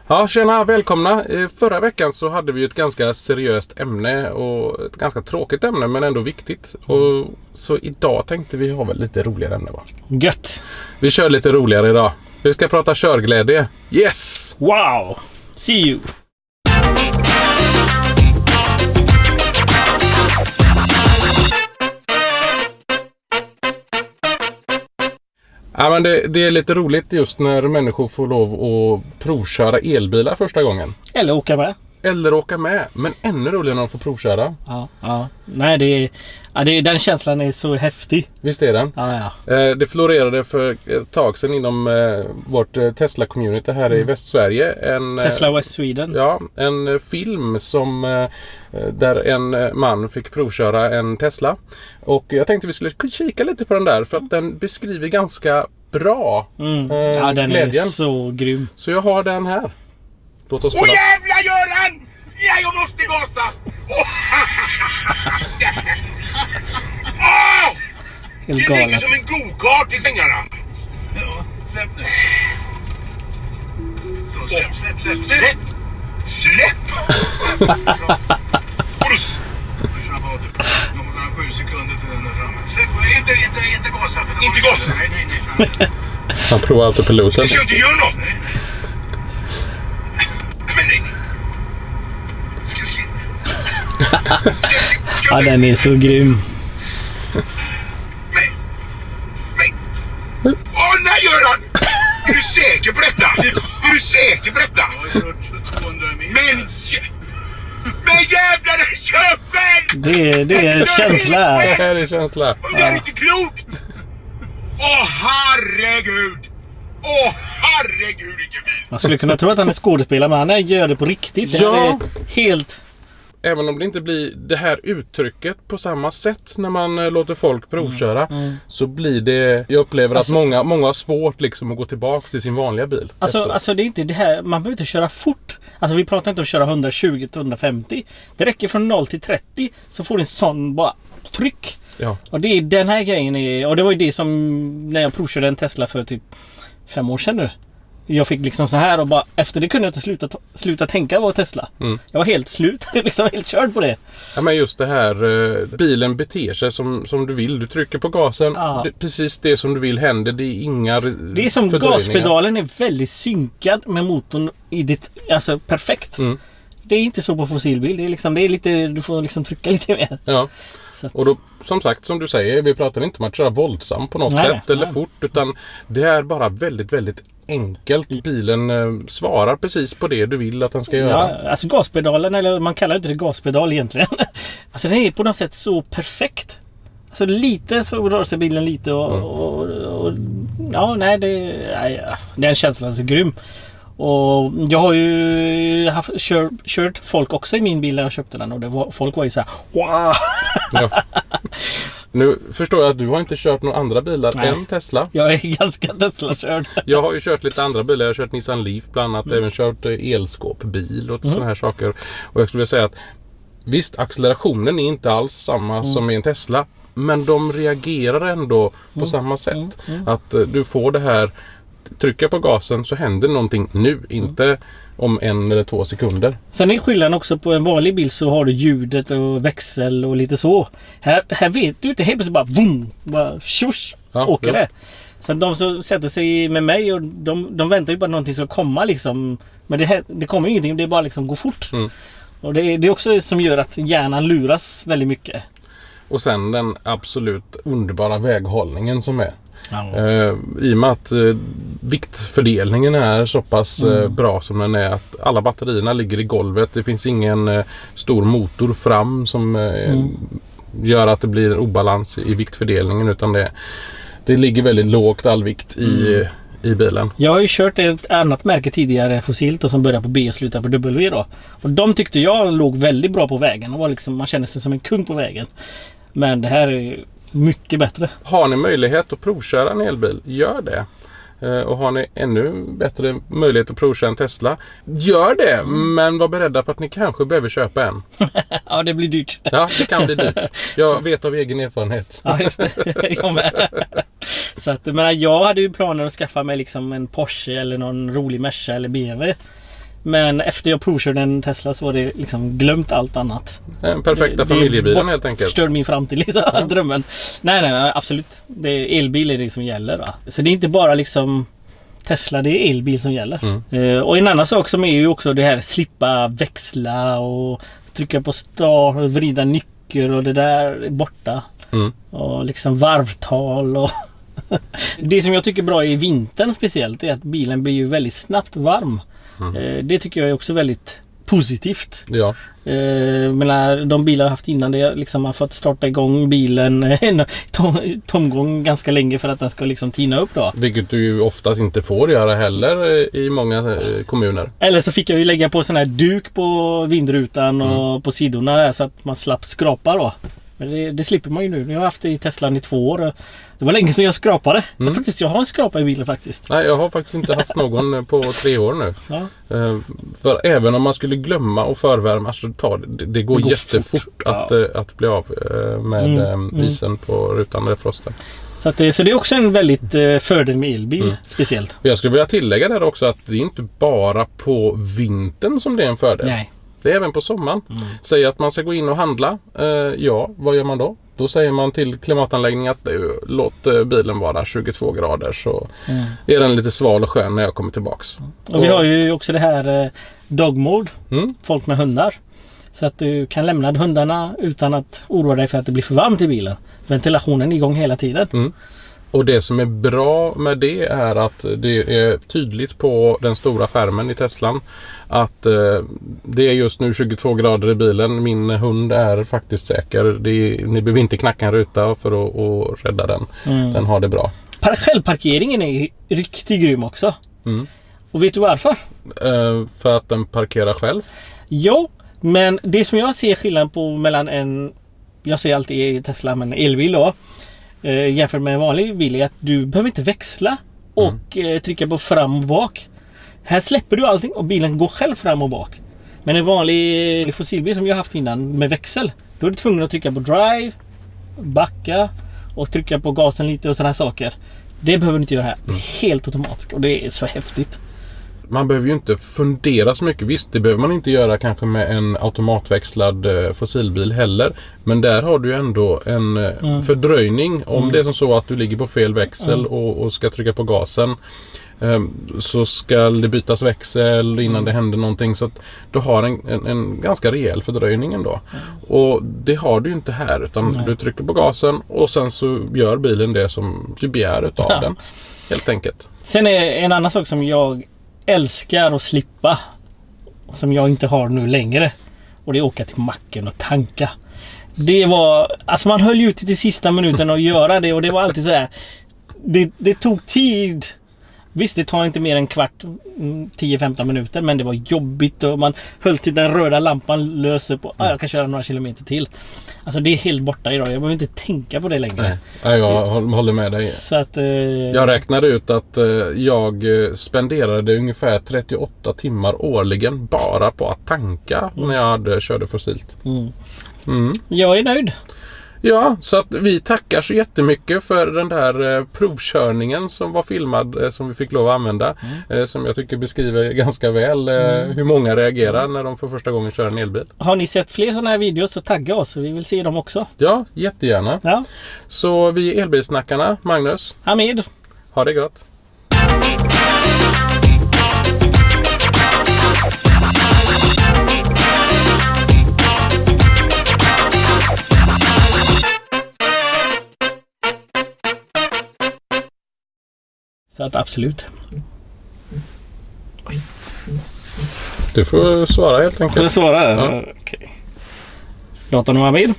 Ja, tjena, välkomna. Förra veckan så hade vi ett ganska seriöst ämne och ett ganska tråkigt ämne men ändå viktigt. Och så idag tänkte vi ha väl lite roligare ämne, va? Gött! Vi kör lite roligare idag. Vi ska prata körglädje. Yes! Wow! See you! Ja, men det är lite roligt just när människor får lov att provköra elbilar första gången. Eller åka med. Men ännu roligare när de får provköra. Ja. Nej, den känslan är så häftig. Visst är den? Ja. Det florerade för ett tag sedan inom vårt Tesla-community här i Västsverige. Tesla West Sweden. Ja, en film som där en man fick provköra en Tesla. Och jag tänkte vi skulle kika lite på den där för att den beskriver ganska bra Ja, den glädjen. är så grym. Så jag har den här. Låt oss spela. Åh jävla Göran! Ja, jag måste gasa! Helt Det ligger galet. som en go-kart i svängarna. Ja, släpp nu. Släpp! Släpp! Puls! Snabba av du. Jag måste ha 7 sekunder till den där framme. Släpp, inte gasa. För Inte gasa. Nej. Han provar autopiloten. Du ska inte göra något! Men nej! Ja, den är så grym. Nej! Åh nej Göran! Är du säker på detta? Är du säker på detta? Jag har kört 200 mil. Men jävlar, kör själv! Det är känsla. Det här är känsla. Det är inte klokt! Åh herregud! Åh herregud, vilken bil! Man skulle kunna tro att han är skådespelare, men han gör det på riktigt. Det Ja. här är helt... Även om det inte blir det här uttrycket på samma sätt när man låter folk provköra så blir det, jag upplever att många har svårt liksom att gå tillbaka till sin vanliga bil. Alltså det är inte det här, man behöver inte köra fort. Alltså vi pratar inte om att köra 120-150. Det räcker från 0 till 30 så får du en sån bara tryck. Ja. Och det är den här grejen är, och det var ju det som när jag provkörde en Tesla för typ 5 år sedan nu. Jag fick liksom så här och bara efter det kunde jag inte sluta tänka på Tesla. Jag var helt slut, liksom helt körd på det. Ja, men just det här, bilen beter sig som du vill. Du trycker på gasen, Ja. precis det som du vill händer. Det är inga Det är som fördröjningar. gaspedalen är väldigt synkad med motorn i ditt, alltså perfekt. Det är inte så på fossilbil, det är lite, du får liksom trycka lite mer. Ja. Så att, Och då, som sagt, som du säger, vi pratar inte om att köra våldsamt på något sätt eller fort, utan det är bara väldigt, väldigt enkelt. Bilen svarar precis på det du vill att den ska göra. ja, alltså gaspedalen, eller man kallar inte det gaspedal egentligen. Alltså den är på något sätt så perfekt. Alltså lite så rör sig bilen lite och ja, nej, den känslan är så grym. Och jag har ju kört folk också i min bil när jag köpte den och folk var ju så här wow. Ja. Nu förstår jag att du har inte kört några andra bilar än Tesla. Jag är ganska Tesla-körd. Jag har ju kört lite andra bilar. Jag har kört Nissan Leaf bland annat. Även kört elskåpbil och sådana här saker. Och jag skulle vilja säga att visst, accelerationen är inte alls samma som i en Tesla. Men de reagerar ändå på samma sätt. Att du får det här, trycka på gasen så händer någonting nu. Inte om 1 eller 2 sekunder. Sen är skillnaden också på en vanlig bil så har du ljudet och växel och lite så. Här vet du inte, helt plötsligt bara vroom, bara tjush, åker det. Så de som sätter sig med mig och de väntar ju bara att någonting ska komma liksom. Men det kommer ingenting, det är bara liksom gå fort. Och det är också som gör att hjärnan luras väldigt mycket. Och sen den absolut underbara väghållningen som är. Ja. I och med att viktfördelningen är så pass bra som den är, att alla batterierna ligger i golvet. Det finns ingen stor motor fram som gör att det blir en obalans i viktfördelningen, utan det ligger väldigt lågt all vikt i bilen. Jag har ju kört ett annat märke tidigare, fossilt, och som börjar på B och slutar på W då. Och de tyckte jag låg väldigt bra på vägen. Och var liksom, man kände sig som en kung på vägen. Men det här är mycket bättre. Har ni möjlighet att provköra en elbil, gör det. Och har ni ännu bättre möjlighet att provköra en Tesla, gör det. Men var beredda på att ni kanske behöver köpa en. Ja, det blir dyrt. Ja, det kan bli dyrt. Jag vet av egen erfarenhet. Ja, just det. Jag med. Så att, men jag hade ju planer att skaffa mig liksom en Porsche eller någon rolig Merca eller BMW. Men efter jag provkörde en Tesla så var det liksom glömt allt annat. Den perfekta familjebilen helt enkelt. Förstörde min framtid liksom, drömmen. Nej, absolut. Det är elbil är det som gäller. Va? Så det är inte bara liksom Tesla, det är elbil som gäller. Och en annan sak som är ju också det här slippa växla och trycka på start och vrida nyckel och det där är borta. Och liksom varvtal och det som jag tycker är bra i vintern speciellt är att bilen blir ju väldigt snabbt varm. Det tycker jag är också väldigt positivt. Ja. Men de bilar jag haft innan det liksom har fått starta igång bilen tomgång ganska länge för att den ska liksom tina upp då. Vilket du ju oftast inte får göra heller i många kommuner. Eller så fick jag ju lägga på sån här duk på vindrutan och på sidorna där så att man slapp skrapa då. Men det slipper man ju nu. Jag har haft det i Teslan i 2 år. Det var länge sedan jag skrapade. Jag har en skrapa i bilen faktiskt. Nej, jag har faktiskt inte haft någon på 3 år nu. Ja. För även om man skulle glömma och förvärma så det går jättefort att bli av med isen på rutan eller frosten. Så det är också en väldigt fördel med elbil speciellt. Jag skulle vilja tillägga där också att det är inte bara på vintern som det är en fördel. Nej. Det är även på sommaren. Säg att man ska gå in och handla. Vad gör man då? Då säger man till klimatanläggningen att låt bilen vara 22 grader så är den lite sval och skön när jag kommer tillbaks. Och vi har ju också det här dog mode. Folk med hundar. Så att du kan lämna hundarna utan att oroa dig för att det blir för varmt i bilen. Ventilationen är igång hela tiden. Och det som är bra med det är att det är tydligt på den stora skärmen i Teslan att det är just nu 22 grader i bilen. Min hund är faktiskt säker. Ni behöver inte knacka en ruta för att rädda den. Den har det bra. Självparkeringen är riktigt grym också. Och vet du varför? För att den parkerar själv? Jo, men det som jag ser skillnad på mellan jag ser alltid i Tesla men elbil då. Jämfört med en vanlig bil är att du behöver inte växla och trycka på fram och bak. Här släpper du allting och bilen går själv fram och bak. Men en vanlig fossilbil som jag haft innan med växel, då är du tvungen att trycka på drive, backa och trycka på gasen lite och sådana saker. Det behöver du inte göra här. Helt automatiskt och det är så häftigt. Man behöver ju inte fundera så mycket. Visst, det behöver man inte göra kanske med en automatväxlad fossilbil heller. Men där har du ju ändå en fördröjning. Om det är som så att du ligger på fel växel och ska trycka på gasen så ska det bytas växel innan det händer någonting. Så att du har en ganska rejäl fördröjning ändå. Och det har du ju inte här utan du trycker på gasen och sen så gör bilen det som du begär utav den. Helt enkelt. Sen är en annan sak som jag älskar att slippa som jag inte har nu längre och det är att åka till macken och tanka. Det var, alltså man höll ju till sista minuten att göra det och det var alltid så här. Det tog tid. Visst, det tar inte mer än 10-15 minuter men det var jobbigt och man höll till den röda lampan löser på jag kan köra några kilometer till. Alltså det är helt borta idag. Jag behöver inte tänka på det längre. Nej, jag håller med dig. Så att, jag räknade ut att jag spenderade ungefär 38 timmar årligen bara på att tanka när jag körde fossilt. Jag är nöjd. Ja, så att vi tackar så jättemycket för den där provkörningen som var filmad som vi fick lov att använda. Som jag tycker beskriver ganska väl hur många reagerar när de för första gången kör en elbil. Har ni sett fler sådana här videos så tagga oss, vi vill se dem också. Ja, jättegärna. Ja. Så vi är elbilsnackarna, Magnus. Hamid. Ha det gott. Så att absolut. Du får svara helt enkelt. Får jag svara? Ja. Okej. Låt honom Hamid.